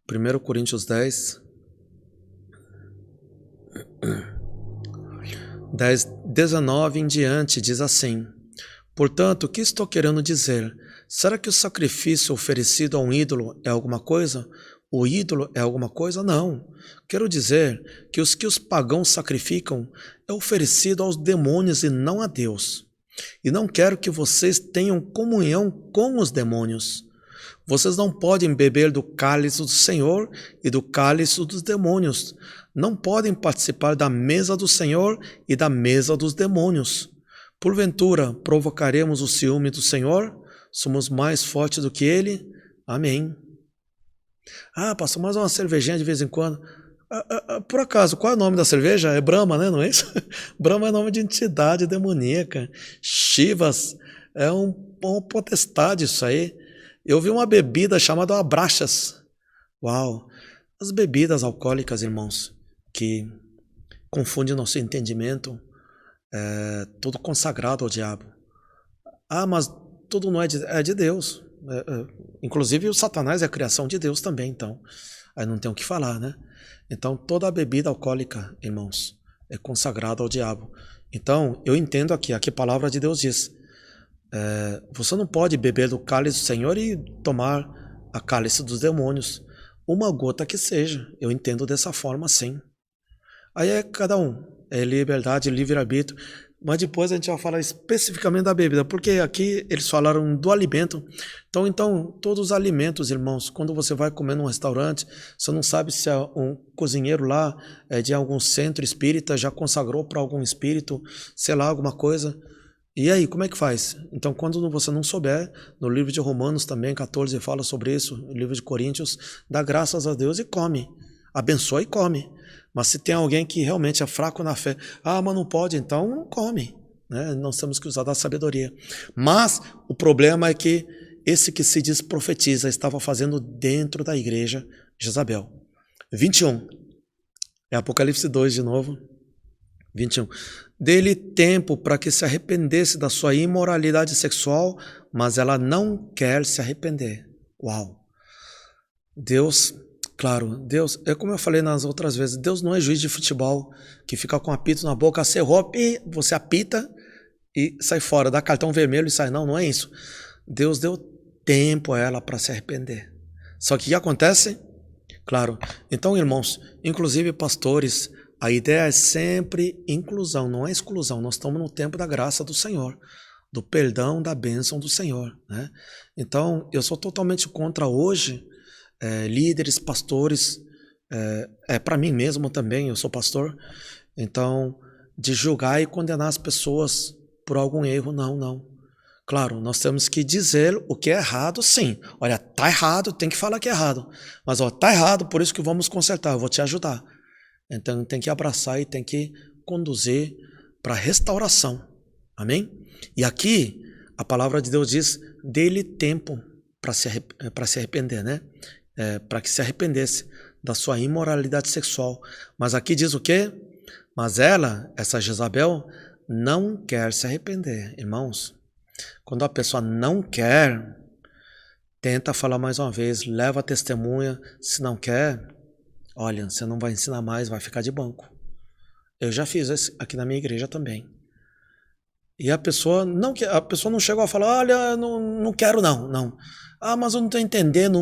1 Coríntios 10. 10, 19 em diante, diz assim: portanto, o que estou querendo dizer? Será que o sacrifício oferecido a um ídolo é alguma coisa? O ídolo é alguma coisa? Não. Quero dizer que os pagãos sacrificam é oferecido aos demônios e não a Deus. E não quero que vocês tenham comunhão com os demônios. Vocês não podem beber do cálice do Senhor e do cálice dos demônios. Não podem participar da mesa do Senhor e da mesa dos demônios. Porventura, provocaremos o ciúme do Senhor? Somos mais fortes do que Ele? Amém. Ah, pastor, mais uma cervejinha de vez em quando. Por acaso, qual é o nome da cerveja? É Brahma, né? Não é isso? Brahma é nome de entidade demoníaca. Shivas é uma potestade isso aí. Eu vi uma bebida chamada Abraxas. Uau! As bebidas alcoólicas, irmãos, que confundem nosso entendimento, tudo consagrado ao diabo. Ah, mas tudo não é de Deus. Inclusive o Satanás é a criação de Deus também, então. Aí não tem o que falar, né? Então toda a bebida alcoólica, irmãos, é consagrada ao diabo. Então, eu entendo aqui a palavra de Deus diz. Você não pode beber do cálice do Senhor e tomar a cálice dos demônios. Uma gota que seja. Eu entendo dessa forma, sim. Aí é cada um. É liberdade, livre-arbítrio. Mas depois a gente vai falar especificamente da bebida, porque aqui eles falaram do alimento. Então, todos os alimentos, irmãos, quando você vai comer num restaurante, você não sabe se é um cozinheiro lá de algum centro espírita, já consagrou para algum espírito, sei lá, alguma coisa. E aí, como é que faz? Então, quando você não souber, no livro de Romanos também, 14, fala sobre isso, no livro de Coríntios, dá graças a Deus e come. Abençoa e come. Mas se tem alguém que realmente é fraco na fé, mas não pode, então não come. Né? Nós temos que usar da sabedoria. Mas o problema é que esse que se diz profetiza estava fazendo dentro da igreja Jezabel. 21. É Apocalipse 2 de novo. 21. Dê-lhe tempo para que se arrependesse da sua imoralidade sexual, mas ela não quer se arrepender. Uau! Deus, claro, Deus, é como eu falei nas outras vezes, Deus não é juiz de futebol que fica com apito na boca, cerrou, e você apita e sai fora, dá cartão vermelho e sai. Não, não é isso. Deus deu tempo a ela para se arrepender. Só que o que acontece? Claro. Então, irmãos, inclusive pastores, a ideia é sempre inclusão, não é exclusão. Nós estamos no tempo da graça do Senhor, do perdão, da bênção do Senhor. Né? Então, eu sou totalmente contra hoje líderes, pastores, para mim mesmo também, eu sou pastor, então, de julgar e condenar as pessoas por algum erro, não. Claro, nós temos que dizer o que é errado, sim. Olha, tá errado, tem que falar que é errado. Mas, tá errado, por isso que vamos consertar, eu vou te ajudar. Então, tem que abraçar e tem que conduzir para a restauração. Amém? E aqui, a palavra de Deus diz, dê-lhe tempo para se arrepender, né? Para que se arrependesse da sua imoralidade sexual. Mas aqui diz o quê? Mas ela, essa Jezabel, não quer se arrepender. Irmãos, quando a pessoa não quer, tenta falar mais uma vez, leva a testemunha. Se não quer, olha, você não vai ensinar mais, vai ficar de banco. Eu já fiz isso aqui na minha igreja também. E a pessoa não chegou a falar, olha, não quero não. Ah, mas eu não estou entendendo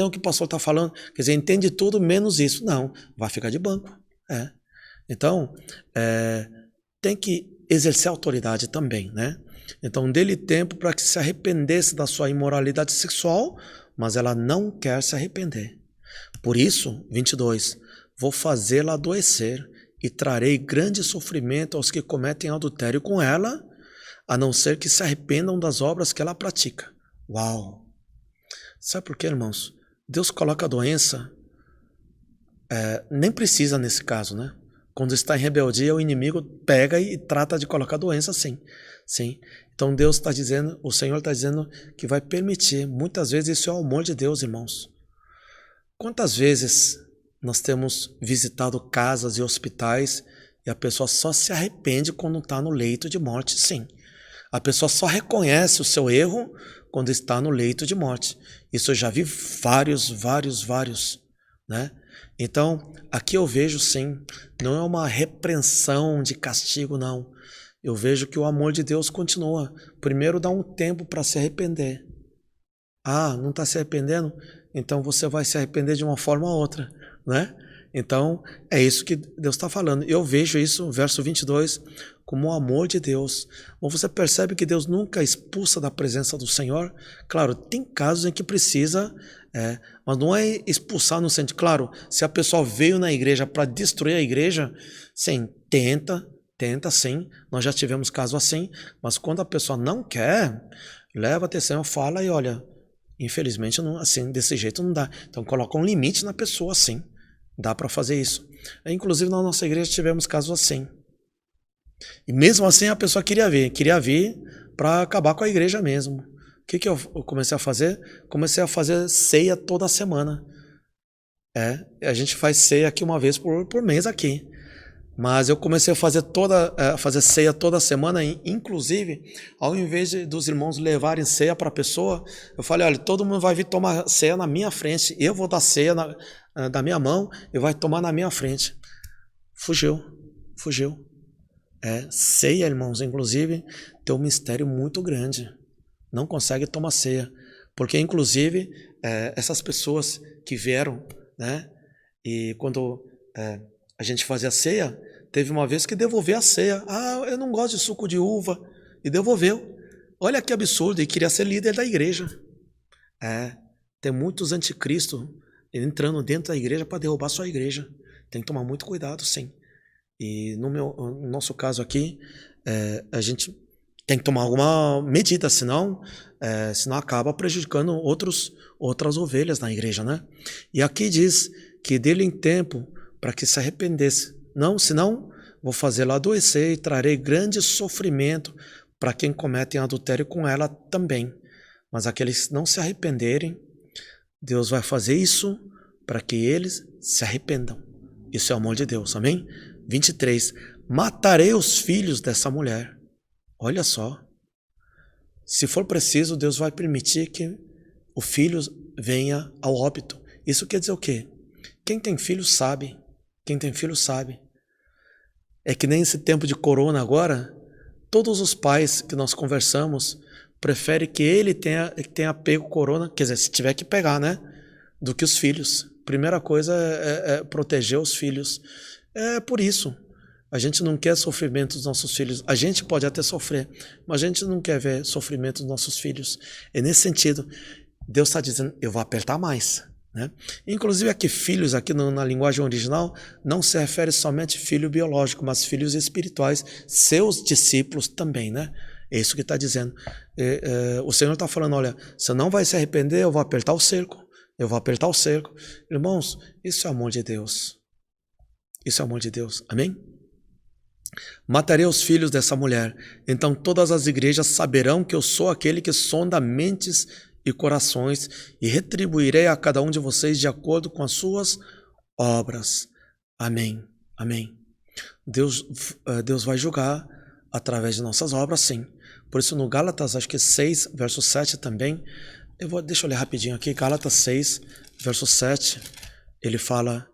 o que o pastor está falando. Quer dizer, entende tudo menos isso. Não, vai ficar de banco. É. Então, tem que exercer autoridade também, né? Então, dê-lhe tempo para que se arrependesse da sua imoralidade sexual, mas ela não quer se arrepender. Por isso, 22, vou fazê-la adoecer e trarei grande sofrimento aos que cometem adultério com ela, a não ser que se arrependam das obras que ela pratica. Uau! Sabe por quê, irmãos? Deus coloca a doença, nem precisa nesse caso, né? Quando está em rebeldia, o inimigo pega e trata de colocar a doença sim. Então Deus está dizendo, o Senhor está dizendo que vai permitir. Muitas vezes isso é o amor de Deus, irmãos. Quantas vezes nós temos visitado casas e hospitais e a pessoa só se arrepende quando está no leito de morte? Sim. A pessoa só reconhece o seu erro quando está no leito de morte. Isso eu já vi vários, né? Então, aqui eu vejo sim, não é uma repreensão de castigo, não. Eu vejo que o amor de Deus continua. Primeiro dá um tempo para se arrepender. Ah, não está se arrependendo? Então você vai se arrepender de uma forma ou outra, né? Então, é isso que Deus está falando. Eu vejo isso, verso 22, como o amor de Deus. Ou você percebe que Deus nunca expulsa da presença do Senhor? Claro, tem casos em que precisa, mas não é expulsar no sentido... Claro, se a pessoa veio na igreja para destruir a igreja, sim, tenta sim. Nós já tivemos caso assim, mas quando a pessoa não quer, leva atenção, fala e olha, infelizmente, não, assim, desse jeito não dá. Então coloca um limite na pessoa, sim. Dá para fazer isso. Inclusive na nossa igreja tivemos casos assim. E mesmo assim a pessoa queria vir para acabar com a igreja mesmo. O que eu comecei a fazer? Comecei a fazer ceia toda semana. A gente faz ceia aqui uma vez por mês aqui. Mas eu comecei a fazer ceia toda semana, inclusive, ao invés dos irmãos levarem ceia para a pessoa, eu falei, olha, todo mundo vai vir tomar ceia na minha frente, eu vou dar ceia da minha mão e vai tomar na minha frente. Fugiu. Ceia, irmãos, inclusive, tem um mistério muito grande. Não consegue tomar ceia. Porque, inclusive, essas pessoas que vieram, né, e quando a gente fazia ceia, teve uma vez que devolveu a ceia. Ah, eu não gosto de suco de uva. E devolveu. Olha que absurdo. E queria ser líder da igreja. Tem muitos anticristos entrando dentro da igreja para derrubar sua igreja. Tem que tomar muito cuidado, sim. E no nosso caso aqui, a gente tem que tomar alguma medida, senão acaba prejudicando outras ovelhas na igreja, né? E aqui diz que dê-lhe em tempo para que se arrependesse. Não, senão vou fazê-la adoecer e trarei grande sofrimento para quem comete adultério com ela também. Mas aqueles que não se arrependerem, Deus vai fazer isso para que eles se arrependam. Isso é o amor de Deus, amém? 23. Matarei os filhos dessa mulher. Olha só. Se for preciso, Deus vai permitir que o filho venha ao óbito. Isso quer dizer o quê? Quem tem filho sabe. É que nem esse tempo de corona agora, todos os pais que nós conversamos preferem que ele tenha pego corona, quer dizer, se tiver que pegar, né? Do que os filhos. Primeira coisa é proteger os filhos. É por isso. A gente não quer sofrimento dos nossos filhos. A gente pode até sofrer, mas a gente não quer ver sofrimento dos nossos filhos. E nesse sentido, Deus está dizendo, eu vou apertar mais. Né? Inclusive aqui filhos, aqui na linguagem original, não se refere somente filho biológico, mas filhos espirituais, seus discípulos também, né? É isso que está dizendo. O Senhor está falando, olha, você não vai se arrepender, eu vou apertar o cerco. Irmãos, isso é amor de Deus. Amém? Matarei os filhos dessa mulher, então todas as igrejas saberão que eu sou aquele que sonda mentes e corações, e retribuirei a cada um de vocês de acordo com as suas obras. Amém. Deus vai julgar através de nossas obras, sim. Por isso no Gálatas, acho que 6, verso 7 também, deixa eu ler rapidinho aqui, Gálatas 6, verso 7, ele fala,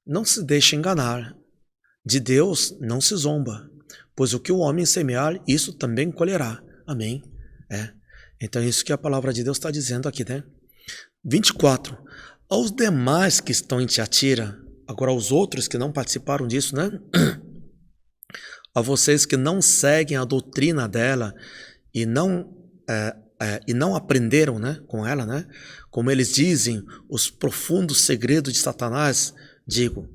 não se deixe enganar, de Deus não se zomba, pois o que o homem semear, isso também colherá. Amém. Então é isso que a palavra de Deus está dizendo aqui, né? 24. Aos demais que estão em Tiatira, agora aos outros que não participaram disso, né? A vocês que não seguem a doutrina dela e não aprenderam, né, com ela, né? Como eles dizem, os profundos segredos de Satanás, digo,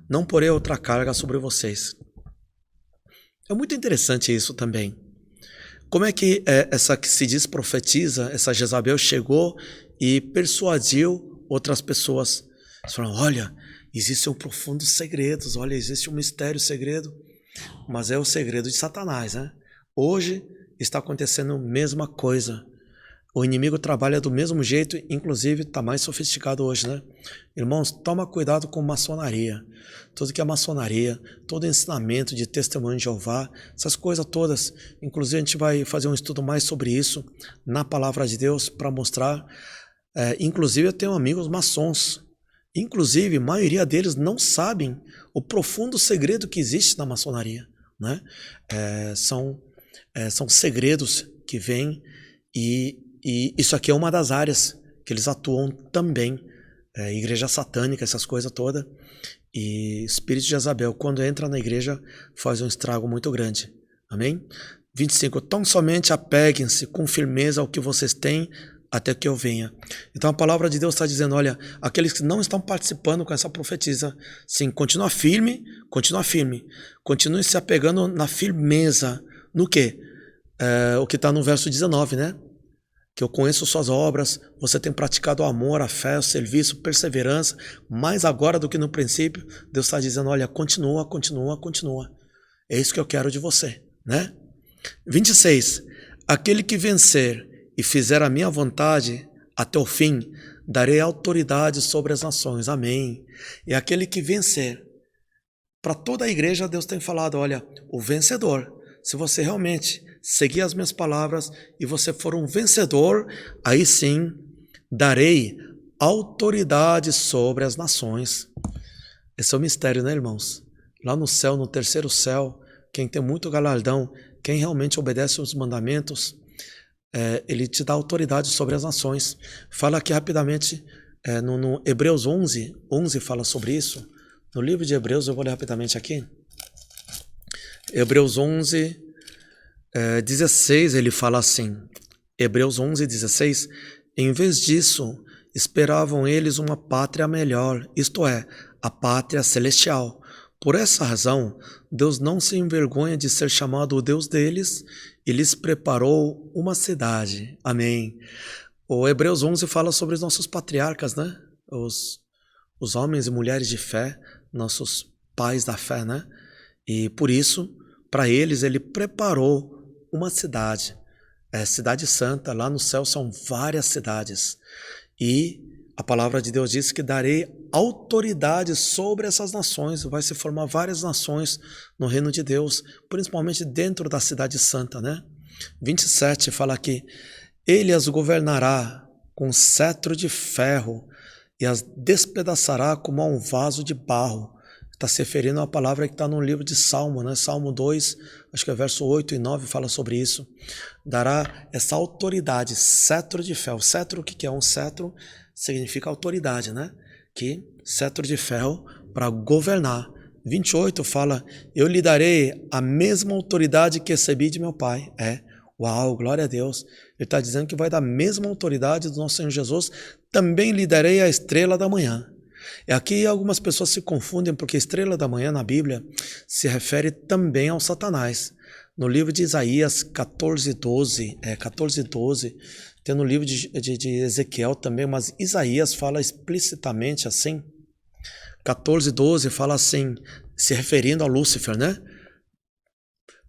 não porei outra carga sobre vocês. É muito interessante isso também. Como é que essa que se diz profetiza, essa Jezabel chegou e persuadiu outras pessoas? Eles falaram, olha, existem profundos segredos, olha, existe um mistério segredo, mas é o segredo de Satanás, né? Hoje está acontecendo a mesma coisa. O inimigo trabalha do mesmo jeito, inclusive está mais sofisticado hoje, né? Irmãos, toma cuidado com maçonaria. Tudo que é maçonaria, todo ensinamento de testemunho de Jeová, essas coisas todas. Inclusive a gente vai fazer um estudo mais sobre isso na palavra de Deus para mostrar. Inclusive eu tenho amigos maçons. Inclusive a maioria deles não sabem o profundo segredo que existe na maçonaria, né? São segredos que vêm e isso aqui é uma das áreas que eles atuam também. Igreja satânica, essas coisas todas. E espírito de Jezabel, quando entra na igreja, faz um estrago muito grande. Amém? 25. Tão somente apeguem-se com firmeza ao que vocês têm até que eu venha. Então a palavra de Deus está dizendo, olha, aqueles que não estão participando com essa profetisa, sim, continua firme, continue se apegando na firmeza. No quê? O que está no verso 19, né? Que eu conheço suas obras, você tem praticado o amor, a fé, o serviço, perseverança, mais agora do que no princípio. Deus está dizendo, olha, continua. É isso que eu quero de você, né? 26. Aquele que vencer e fizer a minha vontade até o fim, darei autoridade sobre as nações. Amém. E aquele que vencer, para toda a igreja Deus tem falado, olha, o vencedor, se você realmente seguir as minhas palavras e você for um vencedor, aí sim darei autoridade sobre as nações. Esse é o mistério, né, irmãos? Lá no céu, no terceiro céu, quem tem muito galardão, quem realmente obedece os mandamentos, ele te dá autoridade sobre as nações. Fala aqui rapidamente, no Hebreus 11 fala sobre isso. No livro de Hebreus, eu vou ler rapidamente aqui. Hebreus 11, 16, ele fala assim, Hebreus 11, 16, em vez disso, esperavam eles uma pátria melhor, isto é, a pátria celestial. Por essa razão, Deus não se envergonha de ser chamado o Deus deles e lhes preparou uma cidade. Amém. O Hebreus 11 fala sobre os nossos patriarcas, né? Os homens e mulheres de fé, nossos pais da fé, né? E por isso, para eles, ele preparou uma cidade, cidade santa, lá no céu são várias cidades, e a palavra de Deus diz que darei autoridade sobre essas nações, vai se formar várias nações no reino de Deus, principalmente dentro da cidade santa, né? 27 fala aqui, ele as governará com cetro de ferro e as despedaçará como a um vaso de barro. Está se referindo a uma palavra que está no livro de Salmo, né? Salmo 2, acho que é verso 8 e 9, fala sobre isso. Dará essa autoridade, cetro de ferro. Cetro, o que é? Um cetro significa autoridade, né? Que cetro de ferro para governar. 28 fala, eu lhe darei a mesma autoridade que recebi de meu pai. Uau, glória a Deus. Ele está dizendo que vai dar a mesma autoridade do nosso Senhor Jesus. Também lhe darei a estrela da manhã. E aqui algumas pessoas se confundem porque estrela da manhã na Bíblia se refere também ao Satanás. No livro de Isaías 14:12, tem no livro de Ezequiel também, mas Isaías fala explicitamente assim. 14:12 fala assim, se referindo a Lúcifer, né?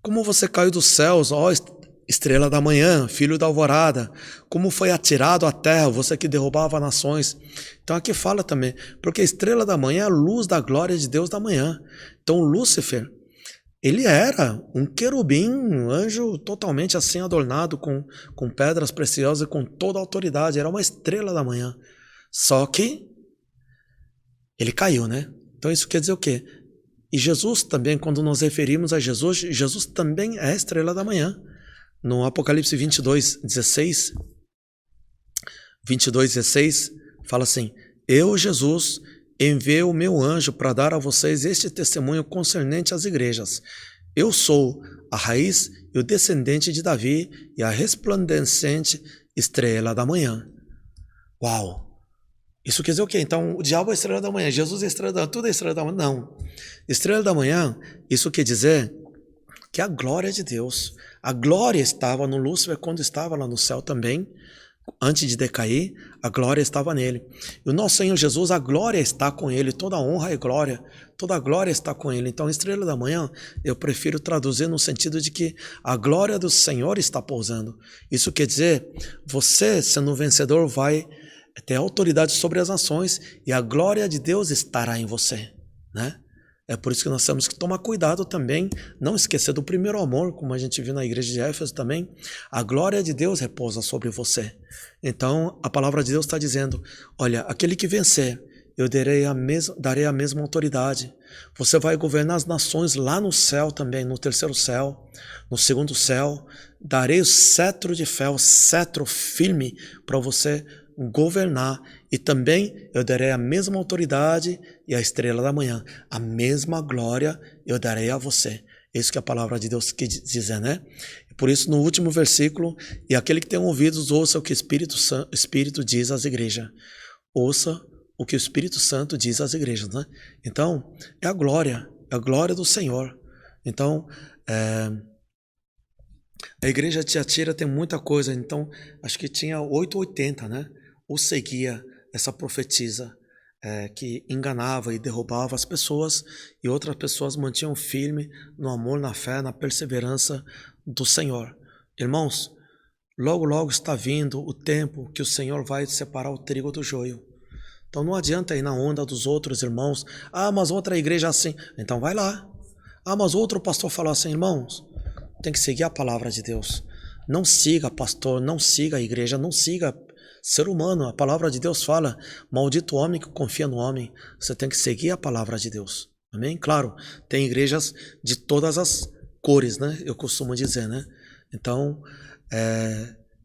Como você caiu dos céus, ó estrela da manhã, filho da alvorada, como foi atirado à terra, você que derrubava nações. Então aqui fala também, porque a estrela da manhã é a luz da glória de Deus da manhã. Então Lúcifer, ele era um querubim, um anjo totalmente assim adornado com pedras preciosas e com toda a autoridade, era uma estrela da manhã. Só que ele caiu, né? Então isso quer dizer o quê? E Jesus também, quando nos referimos a Jesus, Jesus também é a estrela da manhã. No Apocalipse 22:16, fala assim: eu, Jesus, enviei o meu anjo para dar a vocês este testemunho concernente às igrejas. Eu sou a raiz e o descendente de Davi e a resplandecente estrela da manhã. Uau! Isso quer dizer o quê? Então, o diabo é a estrela da manhã, Jesus é a estrela da manhã, tudo é a estrela da manhã. Não. Estrela da manhã, isso quer dizer que a glória de Deus, a glória estava no Lúcifer quando estava lá no céu também, antes de decair, a glória estava nele. E o nosso Senhor Jesus, a glória está com ele, toda a honra e glória, toda a glória está com ele. Então, estrela da manhã, eu prefiro traduzir no sentido de que a glória do Senhor está pousando. Isso quer dizer, você, sendo um vencedor, vai ter autoridade sobre as nações e a glória de Deus estará em você, né? É por isso que nós temos que tomar cuidado também, não esquecer do primeiro amor, como a gente viu na igreja de Éfeso também. A glória de Deus repousa sobre você. Então, a palavra de Deus está dizendo, olha, aquele que vencer, eu darei a mesma autoridade. Você vai governar as nações lá no céu também, no terceiro céu, no segundo céu. Darei o cetro de fé, o cetro firme para você governar, e também eu darei a mesma autoridade e a estrela da manhã, a mesma glória eu darei a você. Isso que a palavra de Deus quer dizer, né? Por isso, no último versículo, e aquele que tem ouvidos, ouça o que o Espírito diz às igrejas. Ouça o que o Espírito Santo diz às igrejas, né? Então, é a glória do Senhor. Então, a igreja de Tiatira tem muita coisa, então, acho que tinha 880, né? Ou seguia essa profetisa que enganava e derrubava as pessoas, e outras pessoas mantinham firme no amor, na fé, na perseverança do Senhor. Irmãos, logo, logo está vindo o tempo que o Senhor vai separar o trigo do joio. Então não adianta ir na onda dos outros irmãos. Ah, mas outra igreja é assim. Então vai lá. Ah, mas outro pastor falou assim. Irmãos, tem que seguir a palavra de Deus. Não siga pastor, não siga a igreja, não siga ser humano. A palavra de Deus fala, maldito homem que confia no homem. Você tem que seguir a palavra de Deus. Amém? Claro, tem igrejas de todas as cores, né? Eu costumo dizer, né? Então,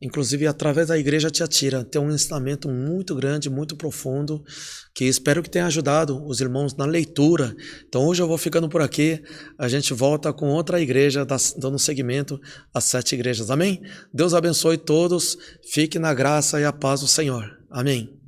inclusive através da igreja Tiatira, tem um ensinamento muito grande, muito profundo, que espero que tenha ajudado os irmãos na leitura. Então hoje eu vou ficando por aqui, a gente volta com outra igreja, dando seguimento às 7 igrejas, amém? Deus abençoe todos, fique na graça e a paz do Senhor, amém.